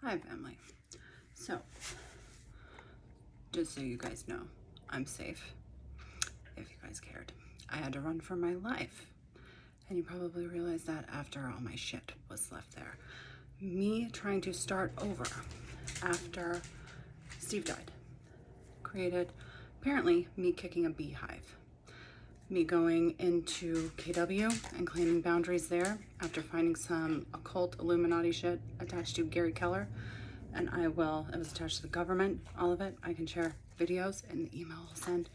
Hi, family. So, just so you guys know, I'm safe. If you guys cared, I had to run for my life. And you probably realized that after all my shit was left there. Me trying to start over after Steve died created, apparently, me kicking a beehive. Me going into KW and claiming boundaries there after finding some occult Illuminati shit attached to Gary Keller. And it was attached to the government, all of it. I can share videos and the email I'll send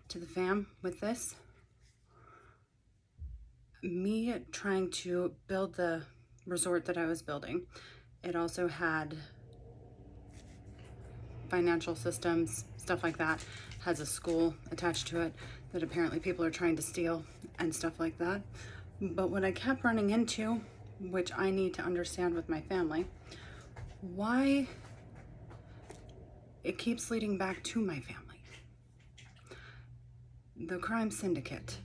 to the fam with this. Me trying to build the resort that I was building. It also had financial systems, stuff like that. Has a school attached to it that apparently people are trying to steal and stuff like that. But what I kept running into, which I need to understand with my family, why it keeps leading back to my family. The crime syndicate,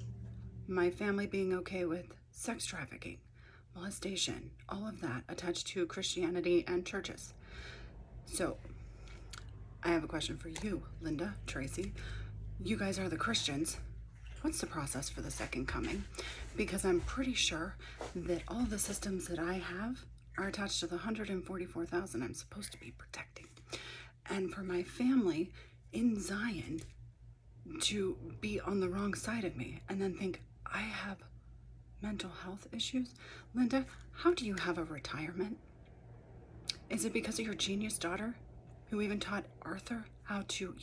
my family being okay with sex trafficking, molestation, all of that attached to Christianity and churches. So I have a question for you, Linda, Tracy. You guys are the Christians. What's the process for the second coming? Because I'm pretty sure that all the systems that I have are attached to the 144,000 I'm supposed to be protecting. And for my family in Zion to be on the wrong side of me and then think I have mental health issues. Linda, how do you have a retirement? Is it because of your genius daughter who even taught Arthur how to,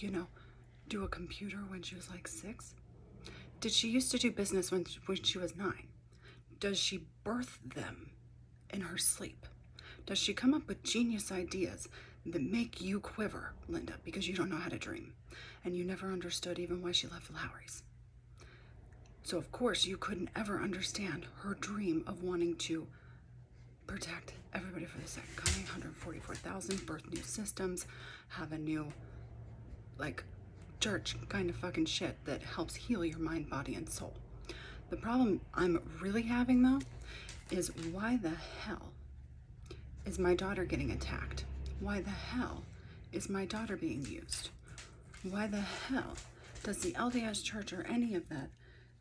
do a computer when she was like 6? Did she used to do business when she was 9? Does she birth them in her sleep? Does she come up with genius ideas that make you quiver, Linda, because you don't know how to dream? And you never understood even why she left Lowry's. So of course you couldn't ever understand her dream of wanting to protect everybody for the second coming, 144,000, birth new systems, have a new, church kind of fucking shit that helps heal your mind, body, and soul. The problem I'm really having, though, is why the hell is my daughter getting attacked? Why the hell is my daughter being used? Why the hell does the LDS Church or any of that,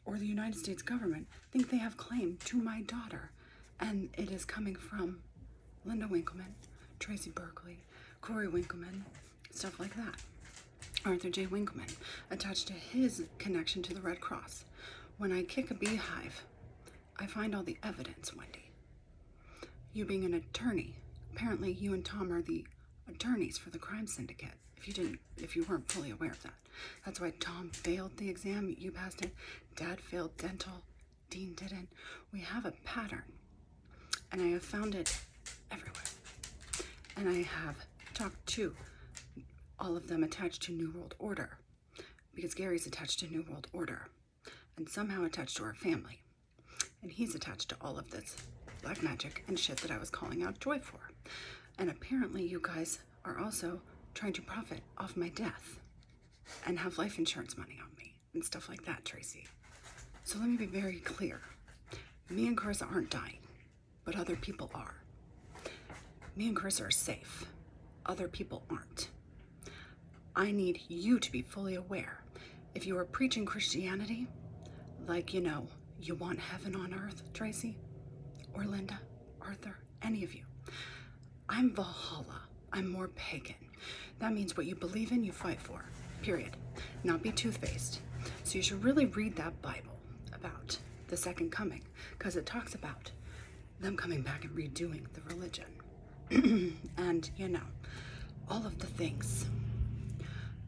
or the United States government, think they have claim to my daughter? And it is coming from Linda Winkelman, Tracy Berkeley, Corey Winkelman, stuff like that. Arthur J. Winkelman, attached to his connection to the Red Cross. When I kick a beehive, I find all the evidence, Wendy. You being an attorney, apparently you and Tom are the attorneys for the crime syndicate. If you weren't fully aware of that. That's why Tom failed the exam, you passed it. Dad failed dental, Dean didn't. We have a pattern, and I have found it everywhere. And I have talked to all of them attached to New World Order, because Gary's attached to New World Order, and somehow attached to our family. And he's attached to all of this black magic and shit that I was calling out Joy for. And apparently you guys are also trying to profit off my death and have life insurance money on me and stuff like that, Tracy. So let me be very clear. Me and Carissa aren't dying, but other people are. Me and Carissa are safe. Other people aren't. I need you to be fully aware. If you are preaching Christianity, you want heaven on earth, Tracy, or Linda, Arthur, any of you. I'm Valhalla. I'm more pagan. That means what you believe in, you fight for, period. Not be toothpaste. So you should really read that Bible about the second coming, because it talks about them coming back and redoing the religion. And, all of the things.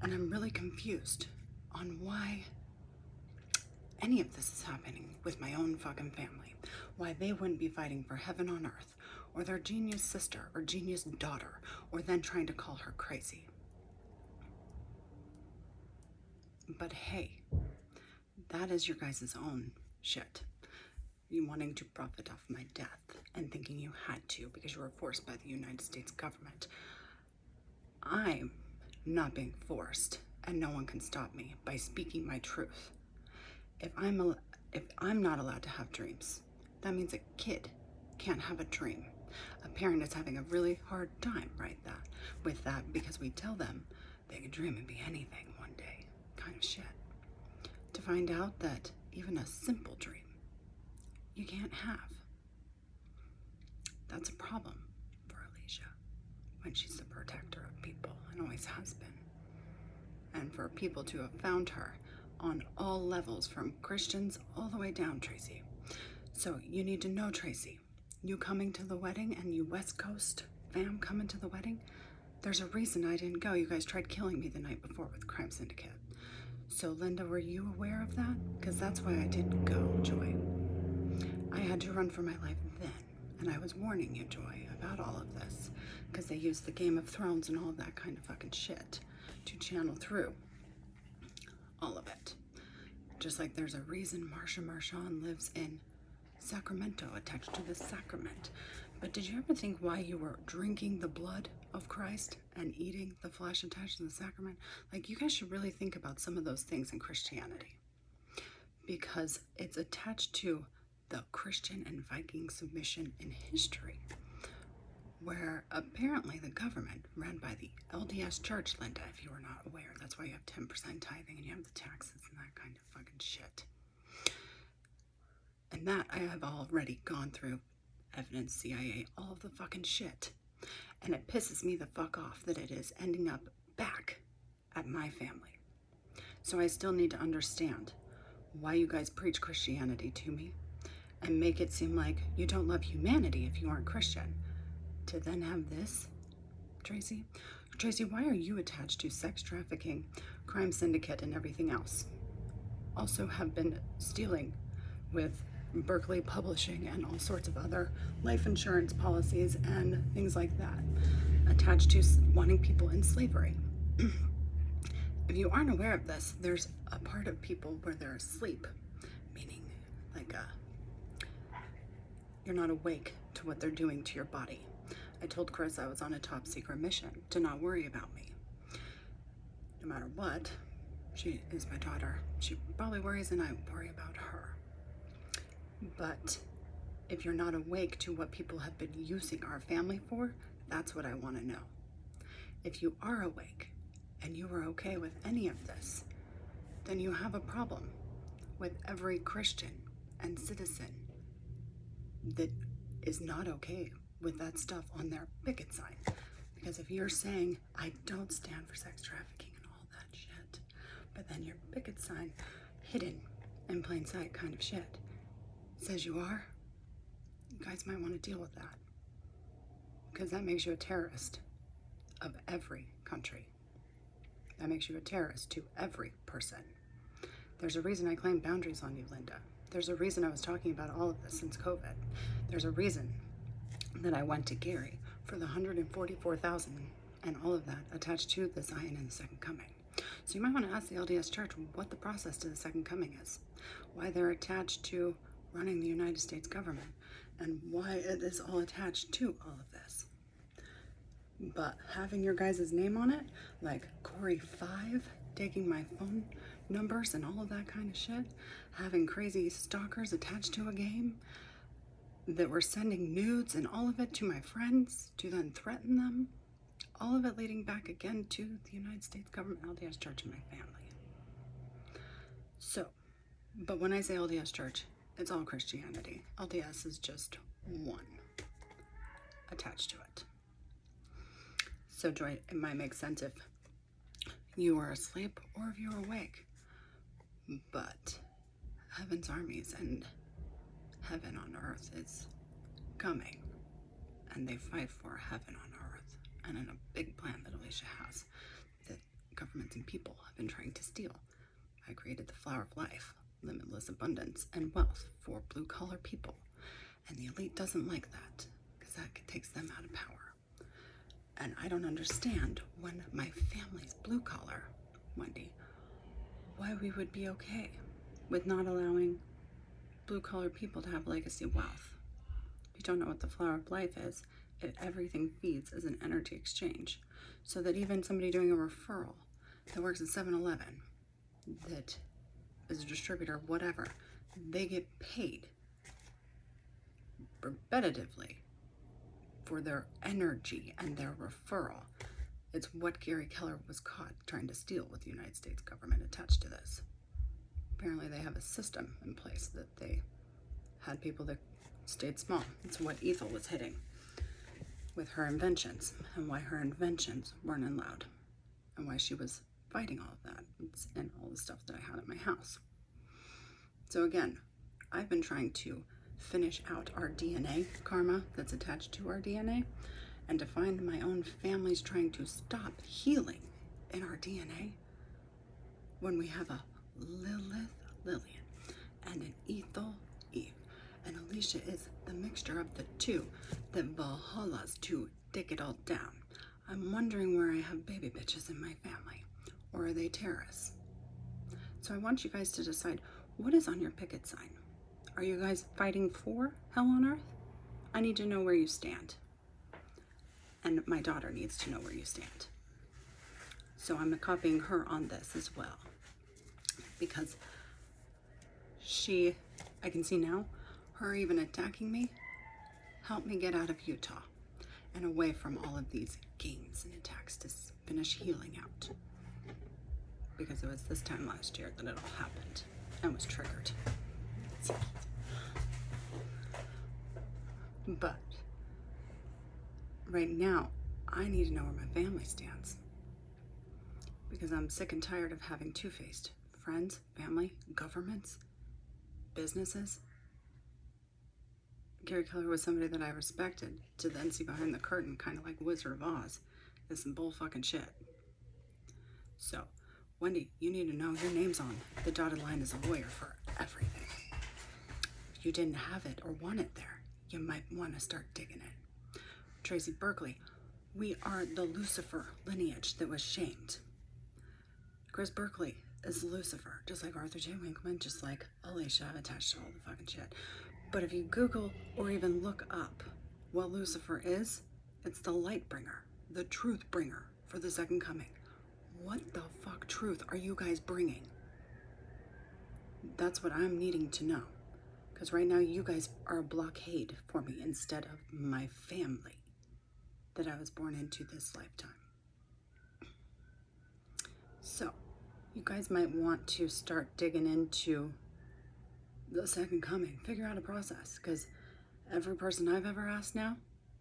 And I'm really confused on why any of this is happening with my own fucking family. Why they wouldn't be fighting for heaven on earth, or their genius sister or genius daughter, or then trying to call her crazy. But hey, that is your guys' own shit. You wanting to profit off my death and thinking you had to because you were forced by the United States government. I'm not being forced, and no one can stop me by speaking my truth. If I'm not allowed to have dreams, that means a kid can't have a dream. A parent is having a really hard time with that because we tell them they can dream and be anything one day, kind of shit. To find out that even a simple dream you can't have. That's a problem for Alicia when she's the protector of people and always has been. And for people to have found her on all levels, from Christians all the way down, Tracy. So you need to know, Tracy, you coming to the wedding and you West Coast fam coming to the wedding, there's a reason I didn't go. You guys tried killing me the night before with Crime Syndicate. So Linda, were you aware of that? Because that's why I didn't go, Joy. I had to run for my life then, and I was warning you, Joy, about all of this, because they used the Game of Thrones and all of that kind of fucking shit to channel through all of it. Just like there's a reason Marsha Marchand lives in Sacramento, attached to the sacrament. But did you ever think why you were drinking the blood of Christ and eating the flesh attached to the sacrament? Like, you guys should really think about some of those things in Christianity, because it's attached to the Christian and Viking submission in history, where apparently the government, ran by the LDS Church, Linda, if you are not aware, that's why you have 10% tithing and you have the taxes and that kind of fucking shit. And that I have already gone through, evidence, CIA, all of the fucking shit. And it pisses me the fuck off that it is ending up back at my family. So I still need to understand why you guys preach Christianity to me and make it seem like you don't love humanity if you aren't Christian. To then have this, Tracy? Tracy, why are you attached to sex trafficking, Crime Syndicate, and everything else? Also have been stealing with Berkeley Publishing and all sorts of other life insurance policies and things like that, attached to wanting people in slavery. If you aren't aware of this, there's a part of people where they're asleep, meaning like you're not awake to what they're doing to your body. I told Chris I was on a top secret mission to not worry about me. No matter what, she is my daughter. She probably worries and I worry about her. But if you're not awake to what people have been using our family for, that's what I want to know. If you are awake and you are okay with any of this, then you have a problem with every Christian and citizen that is not okay with that stuff on their picket sign. Because if you're saying, I don't stand for sex trafficking and all that shit, but then your picket sign, hidden in plain sight kind of shit, says you are, you guys might want to deal with that. Because that makes you a terrorist of every country. That makes you a terrorist to every person. There's a reason I claimed boundaries on you, Linda. There's a reason I was talking about all of this since COVID. There's a reason that I went to Gary for the 144,000 and all of that attached to the Zion and the Second Coming. So you might want to ask the LDS Church what the process to the Second Coming is, why they're attached to running the United States government, and why it is all attached to all of this. But having your guys' name on it, like Corey5, taking my phone numbers and all of that kind of shit, having crazy stalkers attached to a game that were sending nudes and all of it to my friends to then threaten them, all of it leading back again to the United States government, LDS Church, and my family. So, but when I say LDS Church, it's all Christianity. LDS is just one attached to it. So, Joy, it might make sense if you are asleep or if you're awake. But heaven's armies and heaven on earth is coming. And they fight for heaven on earth. And in a big plan that Alicia has, that governments and people have been trying to steal. I created the flower of life, limitless abundance and wealth for blue-collar people. And the elite doesn't like that, because that takes them out of power. And I don't understand when my family's blue-collar, Wendy, why we would be okay with not allowing blue-collar people to have legacy wealth. If you don't know what the flower of life is, everything feeds as an energy exchange. So that even somebody doing a referral that works at 7-Eleven, that is a distributor, whatever, they get paid repetitively for their energy and their referral. It's what Gary Keller was caught trying to steal with the United States government attached to this. Apparently they have a system in place that they had people that stayed small. It's what Ethel was hitting with her inventions, and why her inventions weren't allowed, and why she was fighting all of that and all the stuff that I had at my house. So again, I've been trying to finish out our DNA karma that's attached to our DNA, and to find my own family's trying to stop healing in our DNA when we have a Lilith Lillian and an Ethel Eve. And Alicia is the mixture of the two that Valhalla's to dig it all down. I'm wondering where I have baby bitches in my family, or are they terrorists? So I want you guys to decide, what is on your picket sign? Are you guys fighting for hell on earth? I need to know where you stand. And my daughter needs to know where you stand. So I'm copying her on this as well, because I can see now, her even attacking me helped me get out of Utah and away from all of these games and attacks to finish healing out. Because it was this time last year that it all happened and was triggered. But right now, I need to know where my family stands, because I'm sick and tired of having two-faced friends, family, governments, businesses. Gary Keller was somebody that I respected, to then see behind the curtain, kind of like Wizard of Oz, is some bull fucking shit. So, Wendy, you need to know your name's on the dotted line as a lawyer for everything. If you didn't have it or want it there, you might want to start digging it. Tracy Berkeley, we are the Lucifer lineage that was shamed. Chris Berkeley is Lucifer, just like Arthur J. Winkelman, just like Alicia, attached to all the fucking shit. But if you Google or even look up what Lucifer is, it's the light bringer, the truth bringer for the second coming. What the fuck truth are you guys bringing? That's what I'm needing to know. Because right now you guys are a blockade for me instead of my family that I was born into this lifetime. So, you guys might want to start digging into the second coming. Figure out a process, because every person I've ever asked now,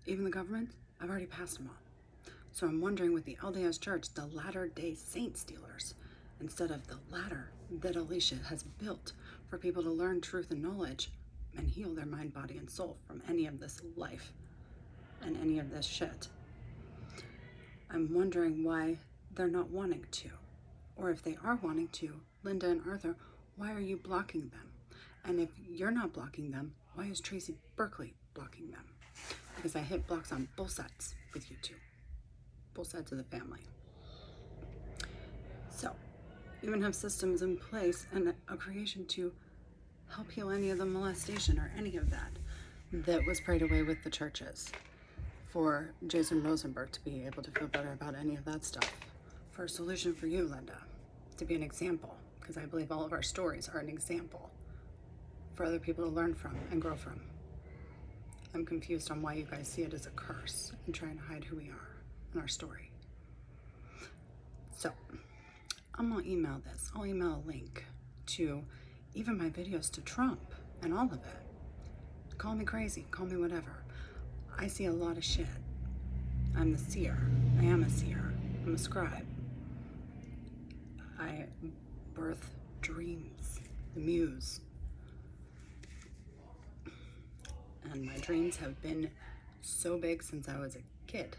even the government, I've already passed them on. So I'm wondering with the LDS Church, the Latter-day Saint stealers, instead of the ladder that Alicia has built for people to learn truth and knowledge and heal their mind, body, and soul from any of this life and any of this shit. I'm wondering why they're not wanting to. Or if they are wanting to, Linda and Arthur, why are you blocking them? And if you're not blocking them, why is Tracy Berkeley blocking them? Because I hit blocks on both sides with you two. Both sides of the family. So, even have systems in place and a creation to help heal any of the molestation or any of that was prayed away with the churches. For Jason Rosenberg to be able to feel better about any of that stuff. For a solution for you, Linda, to be an example, because I believe all of our stories are an example for other people to learn from and grow from. I'm confused on why you guys see it as a curse and trying to hide who we are in our story. So, I'm gonna email this. I'll email a link to even my videos to Trump and all of it. Call me crazy, call me whatever. I see a lot of shit. I'm the seer. I am a seer. I'm a scribe. I birth dreams, the muse. And my dreams have been so big since I was a kid.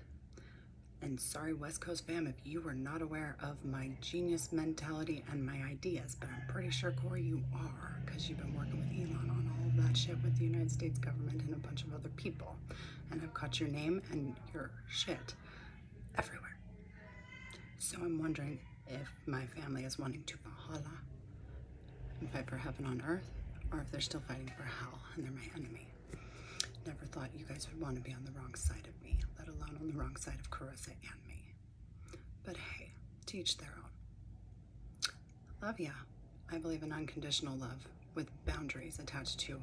And sorry, West Coast fam, if you were not aware of my genius mentality and my ideas, but I'm pretty sure, Corey, you are, because you've been working with Elon on all of that shit with the United States government and a bunch of other people. And I've caught your name and your shit everywhere. So I'm wondering if my family is wanting to Valhalla and fight for heaven on earth, or if they're still fighting for hell and they're my enemy. Never thought you guys would want to be on the wrong side of me, let alone on the wrong side of Carissa and me. But hey, to each their own. Love ya. I believe in unconditional love with boundaries attached to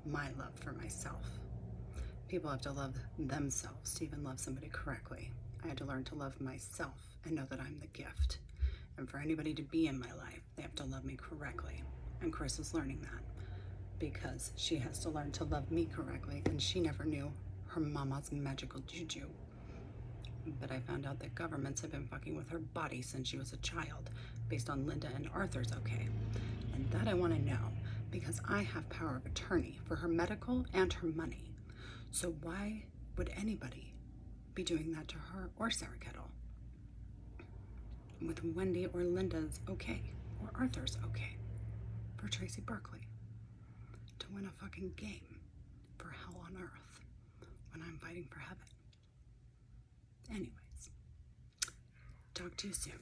my love for myself. People have to love themselves to even love somebody correctly. I had to learn to love myself and know that I'm the gift. And for anybody to be in my life, they have to love me correctly. And Chris is learning that because she has to learn to love me correctly, and she never knew her mama's magical juju. But I found out that governments have been fucking with her body since she was a child, based on Linda and Arthur's okay. And that I want to know because I have power of attorney for her medical and her money. So why would anybody be doing that to her or Sarah Kettle? With Wendy or Linda's okay, or Arthur's okay, for Tracy Berkeley to win a fucking game for hell on earth when I'm fighting for heaven. Anyways, talk to you soon.